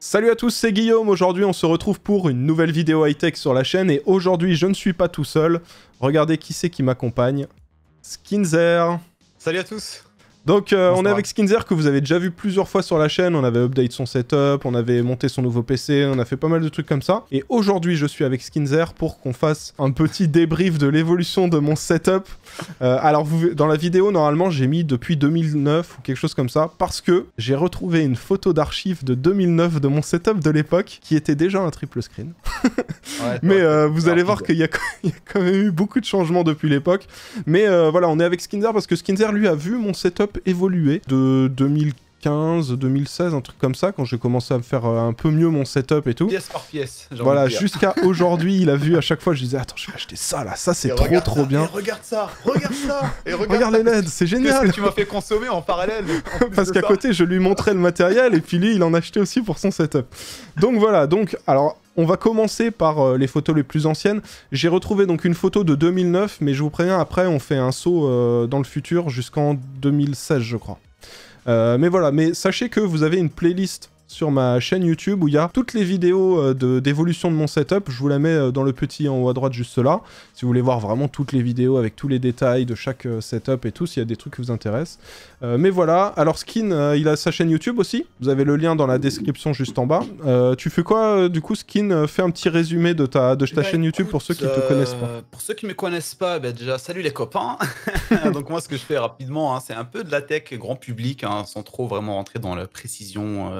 Salut à tous, c'est Guillaume. Aujourd'hui, on se retrouve pour une nouvelle vidéo high-tech sur la chaîne. Et aujourd'hui, je ne suis pas tout seul. Regardez qui c'est qui m'accompagne. Skinzer. Salut à tous. Donc, on est avec Skinzer que vous avez déjà vu plusieurs fois sur la chaîne. On avait update son setup, on avait monté son nouveau PC, on a fait pas mal de trucs comme ça. Et aujourd'hui, je suis avec Skinzer pour qu'on fasse un petit débrief de l'évolution de mon setup. Alors, dans la vidéo, normalement, j'ai mis depuis 2009 ou quelque chose comme ça, parce que j'ai retrouvé une photo d'archive de 2009 de mon setup de l'époque, qui était déjà un triple screen. Ouais, mais vous allez voir qu'il y a quand même eu beaucoup de changements depuis l'époque. Mais voilà, on est avec Skinzer parce que Skinzer, lui, a vu mon setup évoluer de 2015, 2016, un truc comme ça, quand j'ai commencé à faire un peu mieux mon setup et tout. Pièce par pièce. Voilà, jusqu'à aujourd'hui, il a vu à chaque fois, je disais, attends, je vais acheter ça là, ça c'est trop bien. Et regarde ça, regarde ça. Et regarde les LED, c'est génial. Qu'est-ce que tu m'as fait consommer en parallèle? Parce qu'à côté, je lui montrais le matériel et puis lui, il en achetait aussi pour son setup. Donc voilà, alors... On va commencer par les photos les plus anciennes. J'ai retrouvé donc une photo de 2009, mais je vous préviens, après on fait un saut dans le futur jusqu'en 2016, je crois. Mais voilà, mais sachez que vous avez une playlist sur ma chaîne YouTube où il y a toutes les vidéos d'évolution de mon setup. Je vous la mets dans le petit en haut à droite juste là. Si vous voulez voir vraiment toutes les vidéos avec tous les détails de chaque setup et tout, s'il y a des trucs qui vous intéressent. Mais voilà, alors Skin, il a sa chaîne YouTube aussi. Vous avez le lien dans la description juste en bas. Tu fais quoi du coup, Skin? Fais un petit résumé de ta chaîne YouTube pour ceux qui te connaissent pas. Pour ceux qui me connaissent pas, déjà salut les copains. Donc moi ce que je fais rapidement, c'est un peu de la tech grand public, sans trop vraiment rentrer dans la précision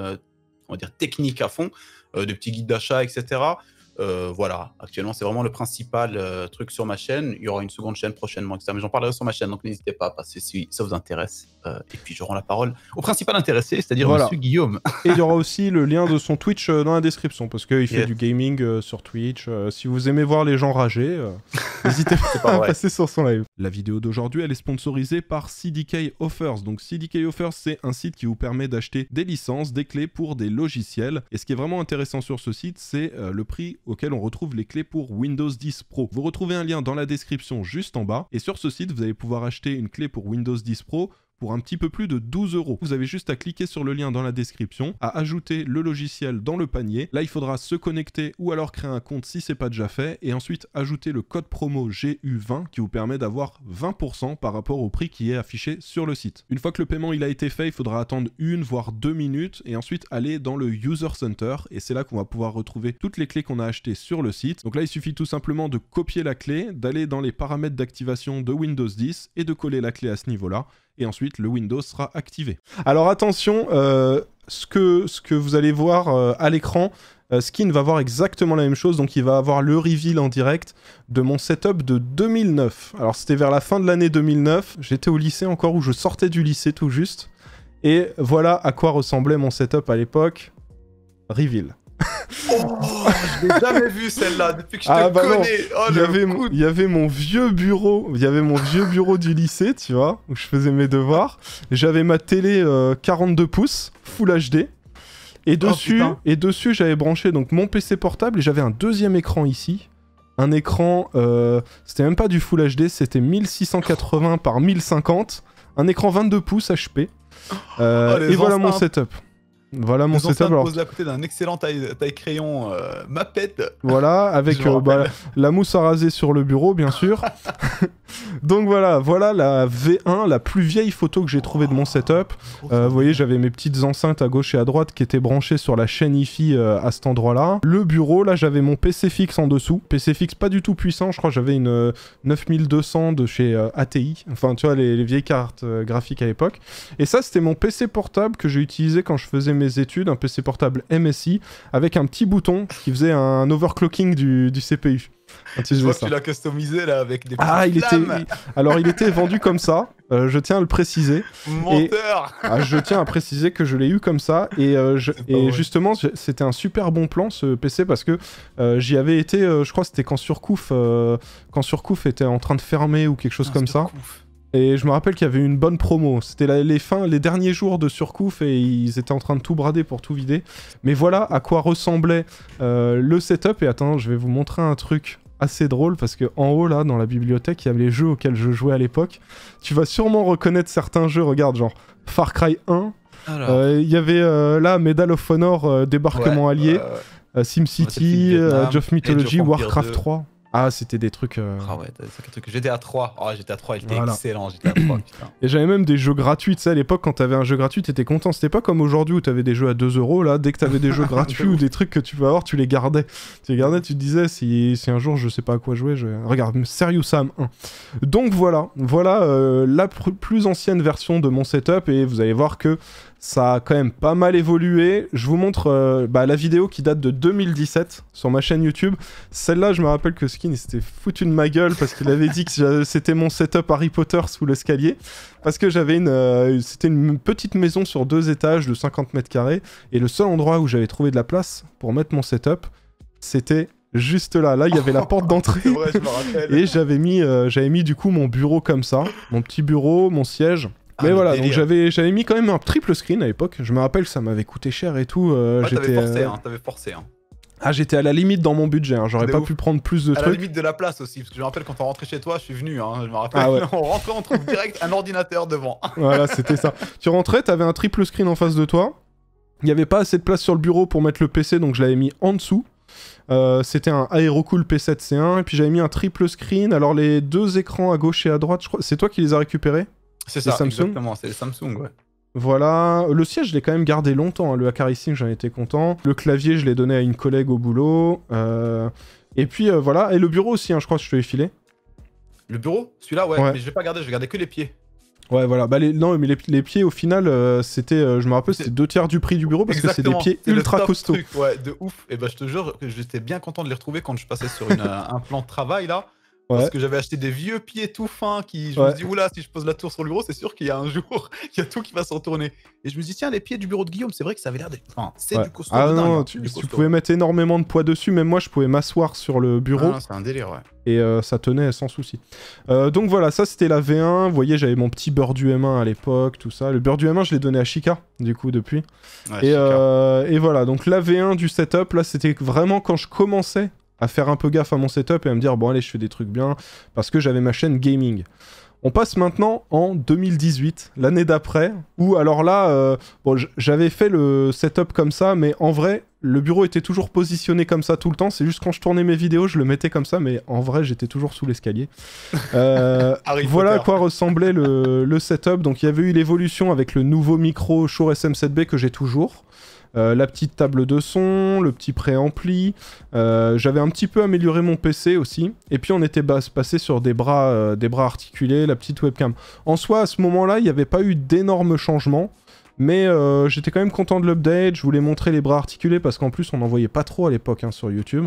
on va dire technique à fond, de petits guides d'achat, etc. Voilà, actuellement c'est vraiment le principal truc sur ma chaîne. Il y aura une seconde chaîne prochainement, etc. Mais j'en parlerai sur ma chaîne, donc n'hésitez pas à passer si ça vous intéresse. Et puis je rends la parole au principal intéressé, c'est-à-dire Monsieur Guillaume. Et il y aura aussi le lien de son Twitch dans la description, parce qu'il fait du gaming sur Twitch. Si vous aimez voir les gens rager, n'hésitez pas à passer sur son live. La vidéo d'aujourd'hui, elle est sponsorisée par CDK Offers. Donc CDK Offers, c'est un site qui vous permet d'acheter des licences, des clés pour des logiciels. Et ce qui est vraiment intéressant sur ce site, c'est le prix auquel on retrouve les clés pour Windows 10 Pro. Vous retrouvez un lien dans la description juste en bas. Et sur ce site, vous allez pouvoir acheter une clé pour Windows 10 Pro pour un petit peu plus de 12 €. Vous avez juste à cliquer sur le lien dans la description, à ajouter le logiciel dans le panier. Là, il faudra se connecter ou alors créer un compte si c'est pas déjà fait, et ensuite ajouter le code promo GU20 qui vous permet d'avoir 20% par rapport au prix qui est affiché sur le site. Une fois que le paiement il a été fait, il faudra attendre 1 voire 2 minutes et ensuite aller dans le User Center, et c'est là qu'on va pouvoir retrouver toutes les clés qu'on a achetées sur le site. Donc là, il suffit tout simplement de copier la clé, d'aller dans les paramètres d'activation de Windows 10 et de coller la clé à ce niveau-là. Et ensuite le Windows sera activé. Alors attention, ce que vous allez voir à l'écran, Skin va voir exactement la même chose, donc il va avoir le reveal en direct de mon setup de 2009. Alors c'était vers la fin de l'année 2009, j'étais au lycée encore, où je sortais du lycée tout juste, et voilà à quoi ressemblait mon setup à l'époque. Reveal. Oh, je l'ai jamais vu celle-là depuis que je te connais. Oh, il y avait mon vieux bureau, du lycée, tu vois, où je faisais mes devoirs. J'avais ma télé 42 pouces, Full HD. Et dessus, j'avais branché donc mon PC portable et j'avais un deuxième écran ici. Un écran, c'était même pas du Full HD, c'était 1680 par 1050. Un écran 22 pouces HP. Et voilà mon setup. Voilà mon setup. Alors, pose à côté d'un excellent taille crayon Mapette. Voilà, avec la mousse à raser sur le bureau, bien sûr. Donc voilà la V1, la plus vieille photo que j'ai trouvée de mon setup. Vous voyez, j'avais mes petites enceintes à gauche et à droite qui étaient branchées sur la chaîne Hi-Fi à cet endroit-là. Le bureau, là, j'avais mon PC fixe en dessous. PC fixe pas du tout puissant, je crois que j'avais une 9200 de chez ATI. Enfin, tu vois, les vieilles cartes graphiques à l'époque. Et ça, c'était mon PC portable que j'ai utilisé quand je faisais mes études, un PC portable MSI, avec un petit bouton qui faisait un overclocking du CPU. Je vois que tu l'as customisé là avec des petites flammes. Alors il était vendu comme ça, je tiens à le préciser. Menteur. Je tiens à préciser que je l'ai eu comme ça, et justement c'était un super bon plan ce PC, parce que j'y avais été, je crois que c'était quand Surcouf était en train de fermer ou quelque chose comme ça. Et je me rappelle qu'il y avait une bonne promo. C'était les derniers jours de Surcouf et ils étaient en train de tout brader pour tout vider. Mais voilà à quoi ressemblait le setup. Et attends, je vais vous montrer un truc assez drôle, parce que en haut là, dans la bibliothèque, il y avait les jeux auxquels je jouais à l'époque. Tu vas sûrement reconnaître certains jeux, regarde, genre Far Cry 1, Il y avait là Medal of Honor, débarquement allié, SimCity, Age of Mythology, Warcraft 3. Ah, c'était des trucs... Ah ouais, c'est un truc. GTA 3. Oh, GTA 3, il était excellent, GTA 3, putain. Et j'avais même des jeux gratuits, tu sais, à l'époque, quand t'avais un jeu gratuit, t'étais content. C'était pas comme aujourd'hui où t'avais des jeux à 2 €, là, dès que t'avais des jeux gratuits ou des trucs que tu peux avoir, tu les gardais. Tu les gardais, tu te disais, si un jour je sais pas à quoi jouer, regarde, Serious Sam 1. Donc voilà la plus ancienne version de mon setup, et vous allez voir que ça a quand même pas mal évolué. Je vous montre la vidéo qui date de 2017 sur ma chaîne YouTube. Celle-là, je me rappelle que Skin, il s'était foutu de ma gueule parce qu'il avait dit que c'était mon setup Harry Potter sous l'escalier. Parce que j'avais c'était une petite maison sur 2 étages de 50 mètres carrés. Et le seul endroit où j'avais trouvé de la place pour mettre mon setup, c'était juste là. Là, il y avait la porte d'entrée. C'est vrai, je me rappelle. Et j'avais mis du coup mon bureau comme ça. Mon petit bureau, mon siège. Mais voilà, donc j'avais mis quand même un triple screen à l'époque. Je me rappelle que ça m'avait coûté cher et tout. T'avais forcé. Ah, j'étais à la limite dans mon budget. J'aurais pas pu prendre plus de trucs. À la limite de la place aussi. Parce que je me rappelle quand on rentrait chez toi, je suis venu. Je me rappelle, on rentrait, on trouve direct un ordinateur devant. Voilà, c'était ça. Tu rentrais, t'avais un triple screen en face de toi. Il n'y avait pas assez de place sur le bureau pour mettre le PC, donc je l'avais mis en dessous. C'était un Aerocool P7C1. Et puis j'avais mis un triple screen. Alors les 2 écrans à gauche et à droite, je crois, c'est toi qui les as récupérés? C'est ça, exactement, c'est les Samsung, ouais. Voilà, le siège, je l'ai quand même gardé longtemps, le Acaricing, j'en étais content. Le clavier, je l'ai donné à une collègue au boulot. Et puis voilà, et le bureau aussi, je crois que je te l'ai filé. Le bureau? Celui-là, ouais, mais je l'ai pas gardé, je gardais que les pieds. Ouais, voilà, non, mais les pieds, au final, c'était, je me rappelle, c'était 2/3 du prix du bureau parce que c'est des pieds ultra costauds. Truc, ouais, de ouf. Et bah, je te jure que j'étais bien content de les retrouver quand je passais sur un plan de travail, là. Parce que j'avais acheté des vieux pieds tout fins je me dis, oula, si je pose la tour sur le bureau, c'est sûr qu'il y a un jour, il y a tout qui va se retourner. Et je me dis, tiens, les pieds du bureau de Guillaume, c'est vrai que ça avait l'air de... Enfin, c'est du costaud. Ah non, tu pouvais mettre énormément de poids dessus, même moi, je pouvais m'asseoir sur le bureau. Ah, c'est un délire, ouais. Et ça tenait sans souci. Donc voilà, ça c'était la V1. Vous voyez, j'avais mon petit beurre du M1 à l'époque, tout ça. Le beurre du M1, je l'ai donné à Chica, du coup, depuis. Ouais, et voilà, donc la V1 du setup, là, c'était vraiment quand je commençais à faire un peu gaffe à mon setup et à me dire bon allez je fais des trucs bien parce que j'avais ma chaîne gaming. On passe maintenant en 2018, l'année d'après, où alors là, j'avais fait le setup comme ça, mais en vrai, le bureau était toujours positionné comme ça tout le temps, c'est juste quand je tournais mes vidéos, je le mettais comme ça, mais en vrai, j'étais toujours sous l'escalier. Voilà à quoi ressemblait le setup, donc il y avait eu l'évolution avec le nouveau micro Shure SM7B que j'ai toujours. La petite table de son, le petit préampli, j'avais un petit peu amélioré mon PC aussi, et puis on était passé sur des bras articulés, la petite webcam. En soi, à ce moment-là, il n'y avait pas eu d'énormes changements, mais j'étais quand même content de l'update, je voulais montrer les bras articulés, parce qu'en plus on n'en voyait pas trop à l'époque sur YouTube.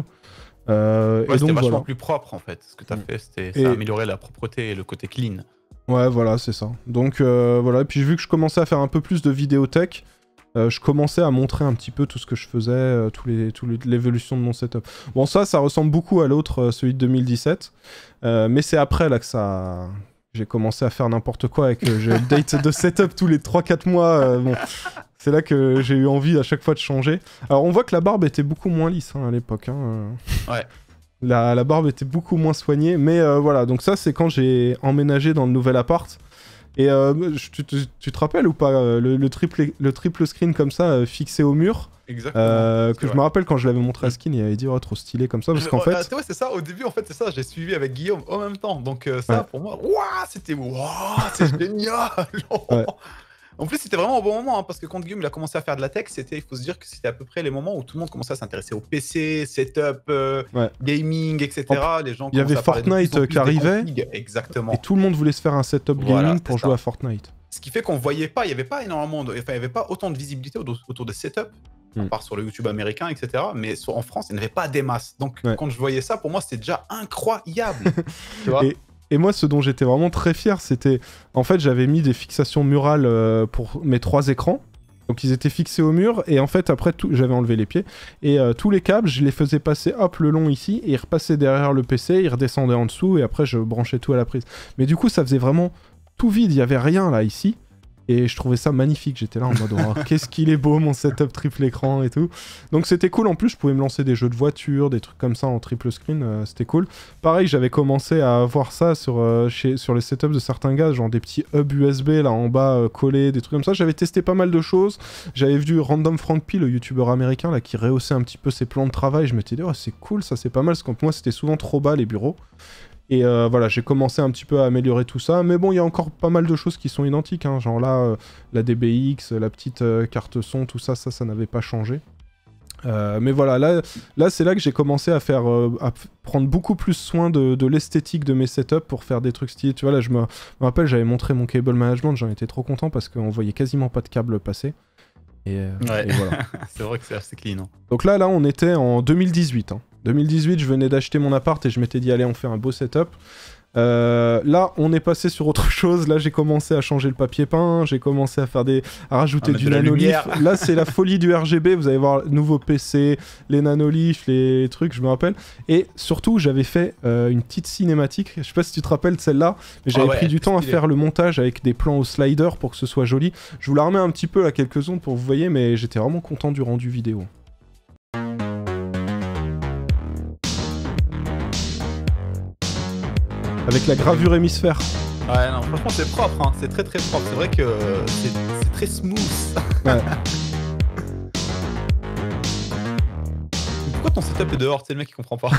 C'était vachement plus propre en fait, ce que tu as fait, ça a amélioré la propreté et le côté clean. Ouais, voilà, c'est ça. Donc voilà, et puis vu que je commençais à faire un peu plus de vidéothèque, je commençais à montrer un petit peu tout ce que je faisais, l'évolution de mon setup. Bon, ça ressemble beaucoup à l'autre, celui de 2017. Mais c'est après là que ça... J'ai commencé à faire n'importe quoi et que j'ai update de setup tous les 3-4 mois. Bon, c'est là que j'ai eu envie à chaque fois de changer. Alors on voit que la barbe était beaucoup moins lisse à l'époque. Ouais. La barbe était beaucoup moins soignée. Mais voilà, donc ça c'est quand j'ai emménagé dans le nouvel appart. Et tu te rappelles ou pas le triple screen comme ça fixé au mur? Exactement. Que je me rappelle quand je l'avais montré à Skin, il avait dit oh trop stylé comme ça parce qu'en fait... Ouais, c'est ça, au début en fait c'est ça, j'ai suivi avec Guillaume en même temps. Donc ça pour moi, c'était c'est génial. En plus c'était vraiment au bon moment parce que quand Guillaume il a commencé à faire de la tech, il faut se dire que c'était à peu près les moments où tout le monde commençait à s'intéresser au PC, setup, gaming, etc. Les gens il y avait Fortnite qui arrivait. Exactement. Et tout le monde voulait se faire un setup gaming pour jouer à Fortnite. Ce qui fait qu'on voyait pas, il y avait pas énormément il y avait pas autant de visibilité autour de setup. À part sur le YouTube américain, etc. Mais en France, il n'y avait pas des masses. Donc, quand je voyais ça, pour moi, c'était déjà incroyable. Tu vois et moi, ce dont j'étais vraiment très fier, c'était... En fait, j'avais mis des fixations murales pour mes 3 écrans. Donc, ils étaient fixés au mur. Et en fait, après, j'avais enlevé les pieds. Et tous les câbles, je les faisais passer, hop, le long ici. Et ils repassaient derrière le PC, ils redescendaient en dessous. Et après, je branchais tout à la prise. Mais du coup, ça faisait vraiment tout vide. Il n'y avait rien, là, ici. Et je trouvais ça magnifique, j'étais là en mode oh, qu'est-ce qu'il est beau mon setup triple écran et tout. Donc c'était cool, en plus je pouvais me lancer des jeux de voiture, des trucs comme ça en triple screen, c'était cool. Pareil, j'avais commencé à voir ça sur les setups de certains gars, genre des petits hubs USB là en bas collés, des trucs comme ça. J'avais testé pas mal de choses, j'avais vu Random Frank P, le youtubeur américain là qui rehaussait un petit peu ses plans de travail, je m'étais dit oh, c'est cool, ça c'est pas mal, parce que moi c'était souvent trop bas les bureaux. Et voilà, j'ai commencé un petit peu à améliorer tout ça, mais bon, il y a encore pas mal de choses qui sont identiques, hein. Genre là, la DBX, la petite carte son, tout ça, ça n'avait pas changé. Mais voilà, là c'est là que j'ai commencé à prendre beaucoup plus soin de l'esthétique de mes setups pour faire des trucs stylés. Tu vois, là, je me rappelle, j'avais montré mon cable management, j'en étais trop content parce qu'on voyait quasiment pas de câble passer. Et voilà. C'est vrai que c'est assez clean. Hein. Donc là, on était en 2018. Hein. 2018, je venais d'acheter mon appart et je m'étais dit, allez, on fait un beau setup. Là, on est passé sur autre chose. Là, j'ai commencé à changer le papier peint, j'ai commencé à rajouter du nanolith. Là, c'est la folie du RGB. Vous allez voir, nouveau PC, les nanoliths, les trucs, je me rappelle. Et surtout, j'avais fait une petite cinématique. Je sais pas si tu te rappelles de celle-là, mais j'avais pris du temps à faire le montage avec des plans au slider pour que ce soit joli. Je vous la remets un petit peu à quelques secondes pour que vous voyez, mais j'étais vraiment content du rendu vidéo. Avec la gravure hémisphère. Ouais, non, franchement, c'est propre, hein. C'est très très propre. C'est vrai que c'est très smooth. Ouais. Pourquoi ton setup est dehors? C'est le mec qui comprend pas.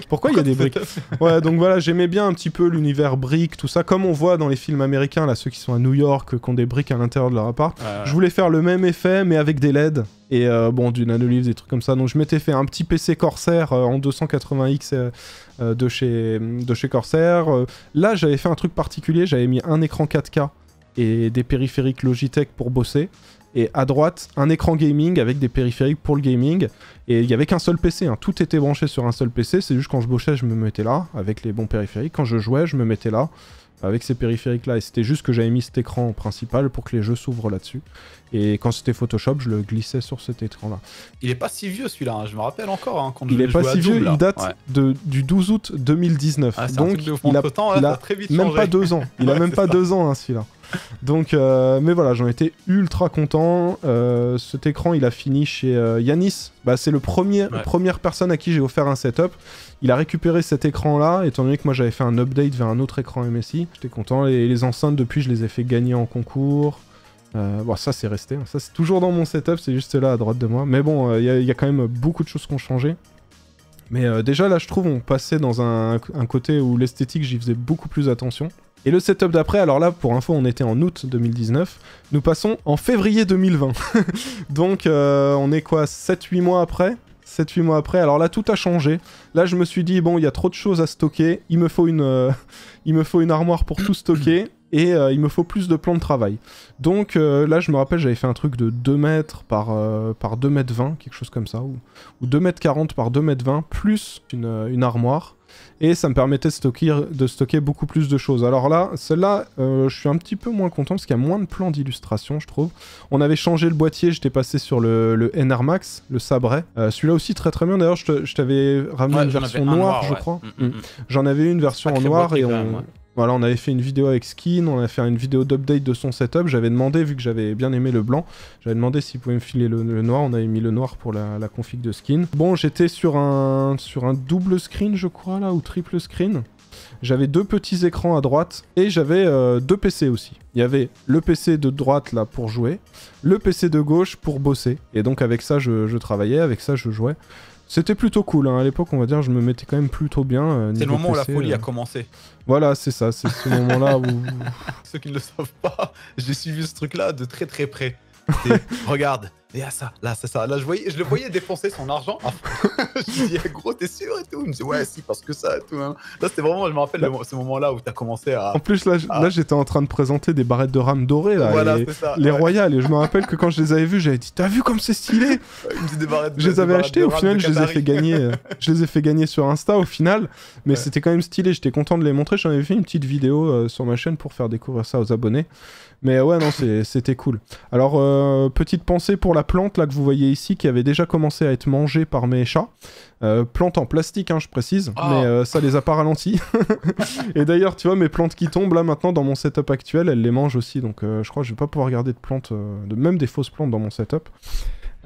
Pourquoi il y a des briques? Ouais, donc voilà, j'aimais bien un petit peu l'univers briques, tout ça. Comme on voit dans les films américains, là, ceux qui sont à New York, qui ont des briques à l'intérieur de leur appart. Je voulais faire le même effet, mais avec des LED. Et bon, du nanolith, des trucs comme ça. Donc je m'étais fait un petit PC Corsair en 280X de chez Corsair. Là, j'avais fait un truc particulier. J'avais mis un écran 4K et des périphériques Logitech pour bosser. Et à droite, un écran gaming avec des périphériques pour le gaming. Et il n'y avait qu'un seul PC, hein. Tout était branché sur un seul PC. C'est juste quand je bossais, je me mettais là, avec les bons périphériques. Quand je jouais, je me mettais là, avec ces périphériques-là. Et c'était juste que j'avais mis cet écran principal pour que les jeux s'ouvrent là-dessus. Et quand c'était Photoshop, je le glissais sur cet écran-là. Il est pas si vieux celui-là, hein. Je me rappelle encore. Hein, quand il est pas si vieux, il date du 12 août 2019. Ah, donc il a très vite même changé. pas 2 ans. Il a même pas 2 ans, hein, celui-là. Donc, mais voilà, j'en étais ultra content. Cet écran, il a fini chez Yanis. Bah, c'est première personne à qui j'ai offert un setup. Il a récupéré cet écran-là, étant donné que moi j'avais fait un update vers un autre écran MSI. J'étais content. Les enceintes, depuis, je les ai fait gagner en concours. Bon, ça c'est resté, ça c'est toujours dans mon setup, c'est juste là à droite de moi. Mais bon, il y a quand même beaucoup de choses qui ont changé. Mais déjà là je trouve on passait dans un côté où l'esthétique j'y faisais beaucoup plus attention. Et le setup d'après, alors là pour info on était en août 2019, nous passons en février 2020. Donc on est quoi, 7-8 mois après 7-8 mois après, alors là tout a changé. Là je me suis dit bon il y a trop de choses à stocker, il me faut une armoire pour tout stocker. Et il me faut plus de plans de travail. Donc là, je me rappelle, j'avais fait un truc de 2 mètres par 2 mètres 20, quelque chose comme ça, ou 2 mètres 40 par 2 mètres 20, plus une armoire. Et ça me permettait de stocker beaucoup plus de choses. Alors là, celle-là, je suis un petit peu moins content parce qu'il y a moins de plans d'illustration, je trouve. On avait changé le boîtier, j'étais passé sur le NR Max, le sabret. Celui-là aussi très très bien. D'ailleurs, je t'avais ramené une version noire, je crois. J'en avais une version en noir et voilà, on avait fait une vidéo avec Skin, on a fait une vidéo d'update de son setup. J'avais demandé, vu que j'avais bien aimé le blanc, j'avais demandé s'il pouvait me filer le noir. On avait mis le noir pour la config de Skin. Bon, j'étais sur un double screen, je crois, là, ou triple screen. J'avais 2 petits écrans à droite et j'avais 2 PC aussi. Il y avait le PC de droite, là, pour jouer, le PC de gauche pour bosser. Et donc, avec ça, je travaillais, avec ça, je jouais. C'était plutôt cool, hein. À l'époque, on va dire, je me mettais quand même plutôt bien. C'est le moment où la folie a commencé. Voilà, c'est ça, c'est ce moment-là où... Ceux qui ne le savent pas, j'ai suivi ce truc-là de très très près. Regarde, il y a ça, là, c'est ça. Là, je le voyais dépenser son argent. Je lui dis, gros, t'es sûr et tout. Il me dit, ouais, si, parce que ça et tout. Hein. Là, c'était vraiment, je me rappelle ce moment-là où t'as commencé à... En plus, là j'étais en train de présenter des barrettes de rame dorées, là. Voilà, c'est ça. Les royales. Et je me rappelle que quand je les avais vues, j'avais dit, t'as vu comme c'est stylé? Il me dit des barrettes je les avais achetées, au final, je les ai fait gagner. Je les ai fait gagner sur Insta, au final. Mais c'était quand même stylé, j'étais content de les montrer. J'en avais fait une petite vidéo sur ma chaîne pour faire découvrir ça aux abonnés. Mais ouais, non, c'était cool. Alors, petite pensée pour la plante là que vous voyez ici, qui avait déjà commencé à être mangée par mes chats. Plante en plastique, hein, je précise, mais ça les a pas ralentis. Et d'ailleurs, tu vois, mes plantes qui tombent là maintenant dans mon setup actuel, elles les mangent aussi. Donc, je crois que je vais pas pouvoir garder de plantes, même des fausses plantes dans mon setup.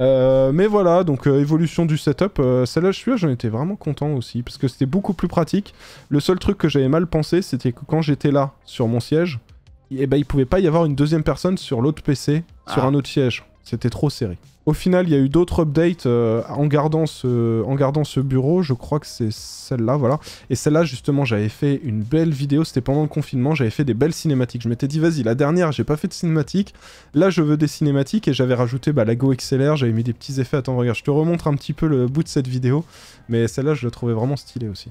Mais voilà, donc évolution du setup, celle-là j'en étais vraiment content aussi, parce que c'était beaucoup plus pratique. Le seul truc que j'avais mal pensé, c'était que quand j'étais là, sur mon siège, eh ben, il pouvait pas y avoir une deuxième personne sur l'autre PC, sur un autre siège. C'était trop serré. Au final, il y a eu d'autres updates en gardant ce bureau, je crois que c'est celle-là, voilà. Et celle-là, justement, j'avais fait une belle vidéo, c'était pendant le confinement, j'avais fait des belles cinématiques. Je m'étais dit, vas-y, la dernière, j'ai pas fait de cinématiques, là, je veux des cinématiques, et j'avais rajouté la Go XLR, j'avais mis des petits effets. Attends, regarde, je te remontre un petit peu le bout de cette vidéo, mais celle-là, je la trouvais vraiment stylée aussi.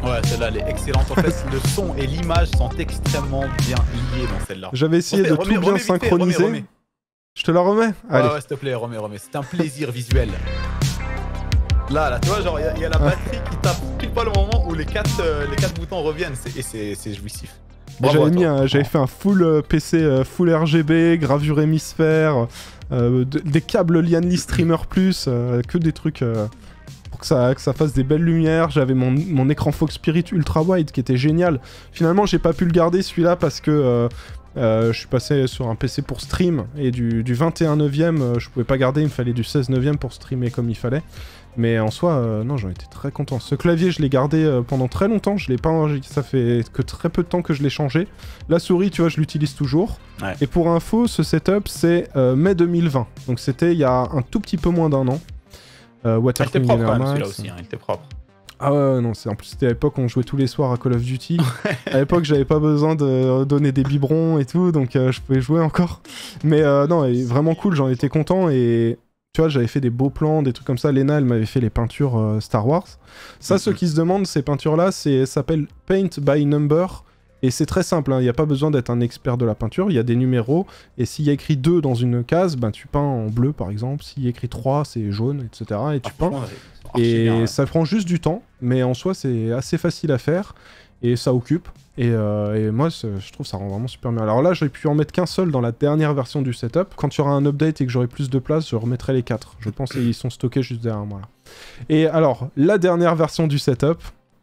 Ouais, celle-là, elle est excellente. En fait, le son et l'image sont extrêmement bien liés dans celle-là. J'avais essayé de tout bien synchroniser. Remets. Je te la remets? Allez. Ouais, s'il te plaît, remets. C'est un plaisir visuel. Là, tu vois, genre, il y a la batterie qui tape pile pas le moment où les quatre boutons reviennent. C'est jouissif. J'avais fait un full PC, full RGB, gravure hémisphère, des câbles Lianly Streamer Plus, que des trucs... pour que ça fasse des belles lumières. J'avais mon écran Fox Spirit ultra wide qui était génial. Finalement, j'ai pas pu le garder celui-là parce que je suis passé sur un PC pour stream et du 21/9, je pouvais pas garder, il me fallait du 16/9 pour streamer comme il fallait. Mais en soi, non, j'en étais très content. Ce clavier, je l'ai gardé pendant très longtemps. Je l'ai pas, ça fait que très peu de temps que je l'ai changé. La souris, tu vois, je l'utilise toujours. Ouais. Et pour info, ce setup, c'est mai 2020. Donc c'était il y a un tout petit peu moins d'un an. Il était propre quand même, celui-là aussi, hein, il était propre. Ah ouais, non, en plus c'était à l'époque où on jouait tous les soirs à Call of Duty. À l'époque, j'avais pas besoin de donner des biberons et tout, donc je pouvais jouer encore. Mais non, vraiment cool, j'en étais content et... Tu vois, j'avais fait des beaux plans, des trucs comme ça. Lena, elle m'avait fait les peintures Star Wars. Ça, ceux qui se demandent, ces peintures-là, ça s'appelle Paint by Number. Et c'est très simple, il n'y a pas besoin d'être un expert de la peinture. Il y a des numéros. Et s'il y a écrit 2 dans une case, ben, tu peins en bleu, par exemple. S'il y a écrit 3, c'est jaune, etc. Et tu peins. Et bien, ouais. Ça prend juste du temps. Mais en soi, c'est assez facile à faire. Et ça occupe. Et moi, je trouve ça rend vraiment super bien. Alors là, j'ai pu en mettre qu'un seul dans la dernière version du setup. Quand il y aura un update et que j'aurai plus de place, je remettrai les 4. Je pense qu'ils sont stockés juste derrière moi. Là. Et alors, la dernière version du setup,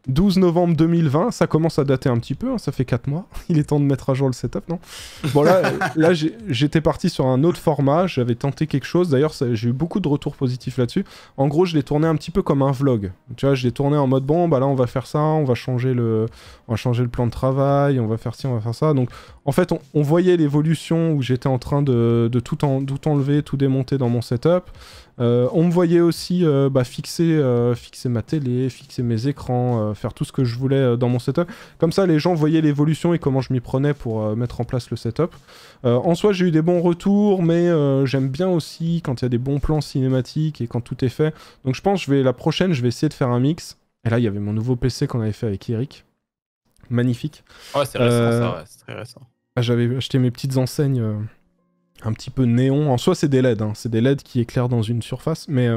12 novembre 2020, ça commence à dater un petit peu, hein, ça fait 4 mois. Il est temps de mettre à jour le setup, non? Bon là j'étais parti sur un autre format, j'avais tenté quelque chose. D'ailleurs, j'ai eu beaucoup de retours positifs là-dessus. En gros, je l'ai tourné un petit peu comme un vlog. Tu vois, je l'ai tourné en mode, bon, bah là, on va faire ça, on va changer le plan de travail, on va faire ci, on va faire ça. Donc, en fait, on voyait l'évolution où j'étais en train de tout enlever, tout démonter dans mon setup. On me voyait aussi fixer ma télé, fixer mes écrans, faire tout ce que je voulais dans mon setup. Comme ça, les gens voyaient l'évolution et comment je m'y prenais pour mettre en place le setup. En soi, j'ai eu des bons retours, mais j'aime bien aussi quand il y a des bons plans cinématiques et quand tout est fait. Donc je pense la prochaine, je vais essayer de faire un mix. Et là, il y avait mon nouveau PC qu'on avait fait avec Eric. Magnifique. Ouais, c'est récent ça, ouais, c'est très récent. J'avais acheté mes petites enseignes... un petit peu néon. En soi, c'est des LED, hein. C'est des LED qui éclairent dans une surface, mais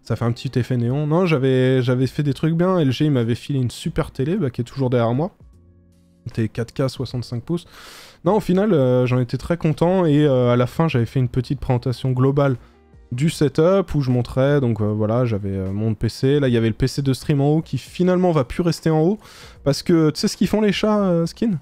ça fait un petit effet néon. Non, j'avais fait des trucs bien. LG, il m'avait filé une super télé qui est toujours derrière moi. C'était 4K 65 pouces. Non, au final, j'en étais très content et à la fin, j'avais fait une petite présentation globale du setup où je montrais, donc voilà, j'avais mon PC. Là, il y avait le PC de stream en haut qui finalement va plus rester en haut parce que tu sais ce qu'ils font les chats, Skin?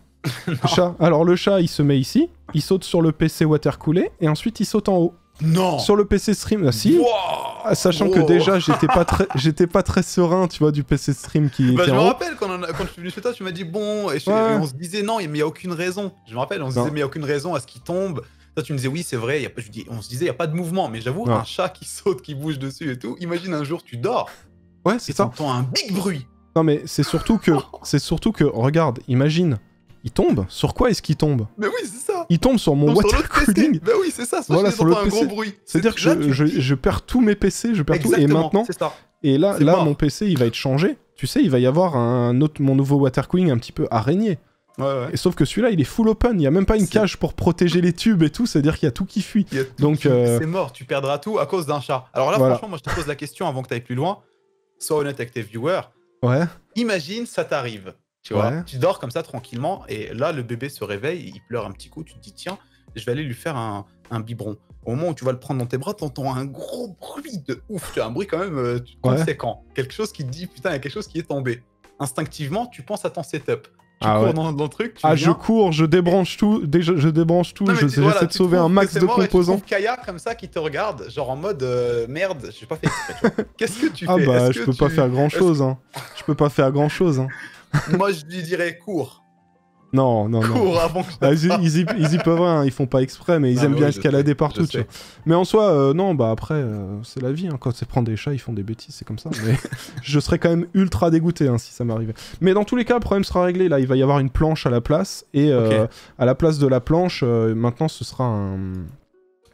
Chat. Alors le chat, il se met ici, il saute sur le PC watercoolé et ensuite il saute en haut. Non. Sur le PC stream, si. Wow. Sachant que déjà j'étais pas très serein, tu vois, du PC stream qui. Je me rappelle quand je suis venu chez toi, tu m'as dit bon, et on se disait non, mais il y a aucune raison. Je me rappelle, on se disait mais il y a aucune raison à ce qu'il tombe. Toi tu me disais oui c'est vrai, on se disait il y a pas de mouvement, mais j'avoue un chat qui saute, qui bouge dessus et tout. Imagine un jour tu dors. Ouais c'est ça. T'entends un big bruit. Non mais c'est surtout que regarde, imagine. Il tombe? Sur quoi est-ce qu'il tombe? Mais oui, c'est ça! Il tombe sur mon water cooling. Bah oui, c'est ça, voilà, sur le un gros bruit. C'est-à-dire que je perds tous mes PC, je perds tout, et maintenant... c'est ça. Et là mon PC, il va être changé. Tu sais, il va y avoir mon nouveau water cooling un petit peu araignée. Ouais. Et sauf que celui-là, il est full open, il n'y a même pas une cage pour protéger les tubes et tout, c'est-à-dire qu'il y a tout qui fuit. Donc c'est mort, tu perdras tout à cause d'un chat. Alors là, franchement, moi je te pose la question avant que tu ailles plus loin. Sois honnête avec tes viewers. Ouais. Imagine, ça t'arrive. Tu vois, tu dors comme ça tranquillement, et là, le bébé se réveille, il pleure un petit coup, tu te dis, tiens, je vais aller lui faire un biberon. Au moment où tu vas le prendre dans tes bras, t'entends un gros bruit de ouf, tu as un bruit quand même conséquent. Quelque chose qui te dit, putain, il y a quelque chose qui est tombé. Instinctivement, tu penses à ton setup. Tu cours dans le truc, tu viens... je cours, je débranche tout, je débranche tout, j'essaie de sauver un max de composants. Tu Kaya comme ça qui te regarde, genre en mode merde, j'ai pas fait exprès. Qu'est-ce que tu fais? Ah bah, je peux pas faire grand chose, hein. Je peux pas faire grand chose, hein. Moi, je lui dirais cours. Non. Cours avant que ils y peuvent rien, ils font pas exprès, mais ils aiment bien escalader partout, tu vois. Mais en soi, non, bah après, c'est la vie, hein. Quand c'est prendre des chats, ils font des bêtises, c'est comme ça. Mais je serais quand même ultra dégoûté si ça m'arrivait. Mais dans tous les cas, le problème sera réglé. Là, il va y avoir une planche à la place, et à la place de la planche, maintenant, ce sera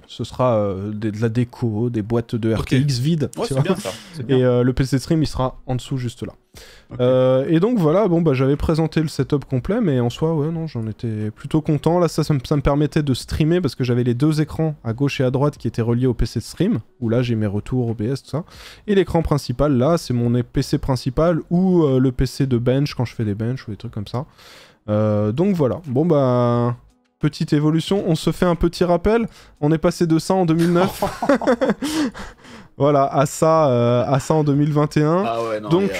de la déco, des boîtes de RTX vides. Ouais, c'est bien ça. Et le PC Stream, il sera en dessous, juste là. Et donc voilà, bon bah j'avais présenté le setup complet, mais en soi, ouais, non, j'en étais plutôt content. Là, ça me permettait de streamer parce que j'avais les deux écrans à gauche et à droite qui étaient reliés au PC Stream, où là j'ai mes retours OBS, tout ça. Et l'écran principal, là, c'est mon PC principal ou le PC de bench quand je fais des bench ou des trucs comme ça. Donc voilà, bon bah... Petite évolution, on se fait un petit rappel. On est passé de ça en 2009. Voilà, à ça en 2021. Ah ouais, non, donc,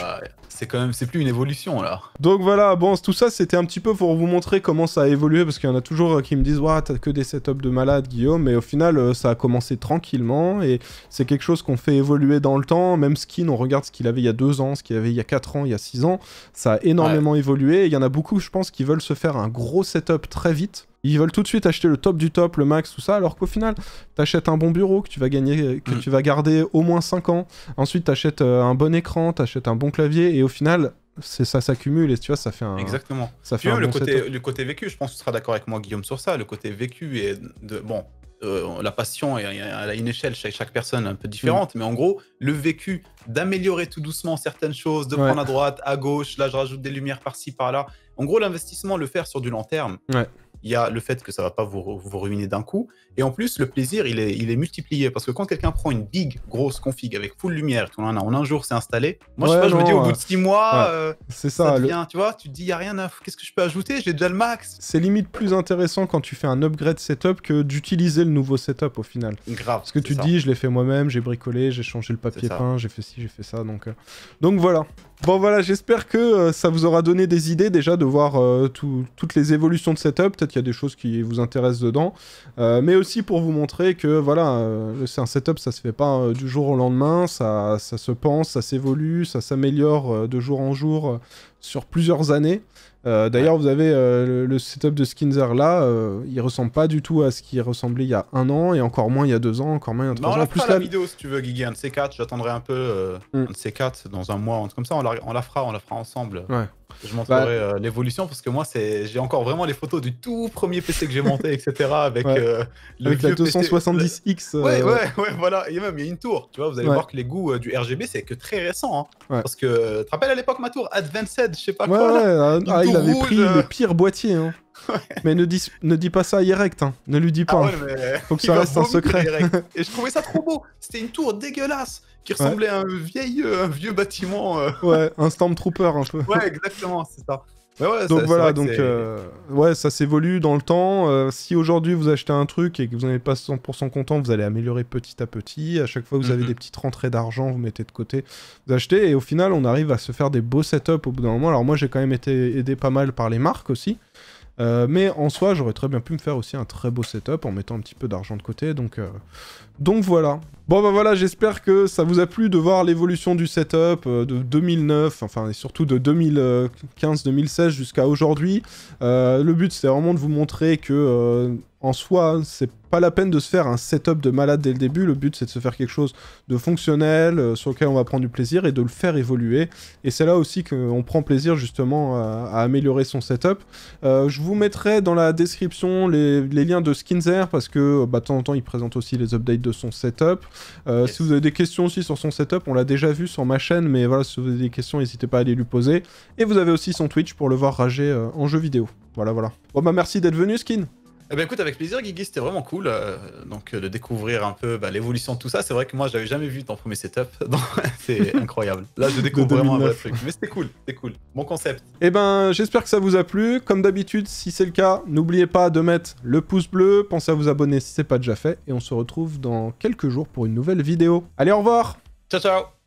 c'est quand même, c'est plus une évolution là. Donc voilà, bon, tout ça c'était un petit peu pour vous montrer comment ça a évolué, parce qu'il y en a toujours qui me disent « Ouah, t'as que des setups de malade, Guillaume », mais au final, ça a commencé tranquillement, et c'est quelque chose qu'on fait évoluer dans le temps. Même Skin, on regarde ce qu'il avait il y a 2 ans, ce qu'il avait il y a 4 ans, il y a 6 ans, ça a énormément évolué, et il y en a beaucoup, je pense, qui veulent se faire un gros setup très vite. Ils veulent tout de suite acheter le top du top, le max, tout ça, alors qu'au final, t'achètes un bon bureau que tu vas gagner, que tu vas garder au moins 5 ans. Ensuite, t'achètes un bon écran, t'achètes un bon clavier, et au final, ça s'accumule, et tu vois, ça fait un... Exactement. Ça fait un le bon côté vécu, je pense que tu seras d'accord avec moi, Guillaume, sur ça. Le côté vécu et bon, la passion est à une échelle chez chaque personne un peu différente, mais en gros, le vécu d'améliorer tout doucement certaines choses, de prendre à droite, à gauche, là je rajoute des lumières par-ci, par-là. En gros, l'investissement, le faire sur du long terme. Il y a le fait que ça va pas vous ruiner d'un coup, et en plus le plaisir il est multiplié, parce que quand quelqu'un prend une grosse config avec full lumière, en un jour c'est installé, moi je sais pas, je me dis au bout de 6 mois c'est ça devient, tu vois, tu te dis y a rien à... qu'est-ce que je peux ajouter, j'ai déjà le max. C'est limite plus intéressant quand tu fais un upgrade setup que d'utiliser le nouveau setup au final. Grave. Parce que tu te dis je l'ai fait moi-même, j'ai bricolé, j'ai changé le papier peint, j'ai fait ci, j'ai fait ça, donc voilà. Bon voilà, j'espère que ça vous aura donné des idées déjà de voir toutes les évolutions de setup. Peut-être qu'il y a des choses qui vous intéressent dedans. Mais aussi pour vous montrer que voilà, c'est un setup, ça se fait pas du jour au lendemain. Ça se pense, ça s'évolue, ça s'améliore de jour en jour sur plusieurs années. D'ailleurs, vous avez le setup de Skinzer là, il ressemble pas du tout à ce qui ressemblait il y a 1 an, et encore moins il y a 2 ans, encore moins il y a 3 ans. On la fera la vidéo si tu veux, Guigui, un de ces 4, j'attendrai un peu, un de ces 4 dans un mois, un truc comme ça, on la fera ensemble. Ouais. Je montrerai l'évolution, parce que moi, j'ai encore vraiment les photos du tout premier PC que j'ai monté, etc. Avec la 270X. Ouais, voilà. Et même, il y a une tour. Tu vois, vous allez voir que les goûts du RGB, c'est que très récent. Hein. Parce que, tu te rappelles à l'époque, ma tour Advanced, je sais pas quoi. Il avait pris les pires boîtiers. Hein. Mais ne dis pas ça à Yerect, hein. Ne lui dis pas. Faut que ça reste un secret. Et je trouvais ça trop beau. C'était une tour dégueulasse qui ressemblait à un vieux bâtiment. Ouais, un Stormtrooper un peu. Ouais, exactement, c'est ça. Donc voilà, ça s'évolue dans le temps. Si aujourd'hui vous achetez un truc et que vous n'êtes pas 100% content, vous allez améliorer petit à petit. À chaque fois que vous avez des petites rentrées d'argent, vous mettez de côté, vous achetez, et au final on arrive à se faire des beaux setups au bout d'un moment. Alors moi j'ai quand même été aidé pas mal par les marques aussi. Mais en soi, j'aurais très bien pu me faire aussi un très beau setup en mettant un petit peu d'argent de côté, donc voilà. Bon bah voilà, j'espère que ça vous a plu de voir l'évolution du setup de 2009, enfin et surtout de 2015-2016 jusqu'à aujourd'hui. Le but c'était vraiment de vous montrer que en soi, c'est pas la peine de se faire un setup de malade dès le début. Le but c'est de se faire quelque chose de fonctionnel, sur lequel on va prendre du plaisir, et de le faire évoluer. Et c'est là aussi qu'on prend plaisir justement à améliorer son setup. Je vous mettrai dans la description les liens de Skinzer, parce que de temps en temps il présente aussi les updates de son setup. Si vous avez des questions aussi sur son setup, on l'a déjà vu sur ma chaîne, mais voilà, si vous avez des questions, n'hésitez pas à aller lui poser. Et vous avez aussi son Twitch pour le voir rager en jeu vidéo. Voilà. Bon bah merci d'être venu, Skin. Eh ben écoute, avec plaisir, Guigui, c'était vraiment cool donc de découvrir un peu l'évolution de tout ça. C'est vrai que moi, j'avais jamais vu ton premier setup, c'est incroyable. Là, je découvre vraiment un vrai truc, mais c'était cool, bon concept. Eh ben, j'espère que ça vous a plu. Comme d'habitude, si c'est le cas, n'oubliez pas de mettre le pouce bleu, pensez à vous abonner si c'est pas déjà fait, et on se retrouve dans quelques jours pour une nouvelle vidéo. Allez, au revoir. Ciao, ciao.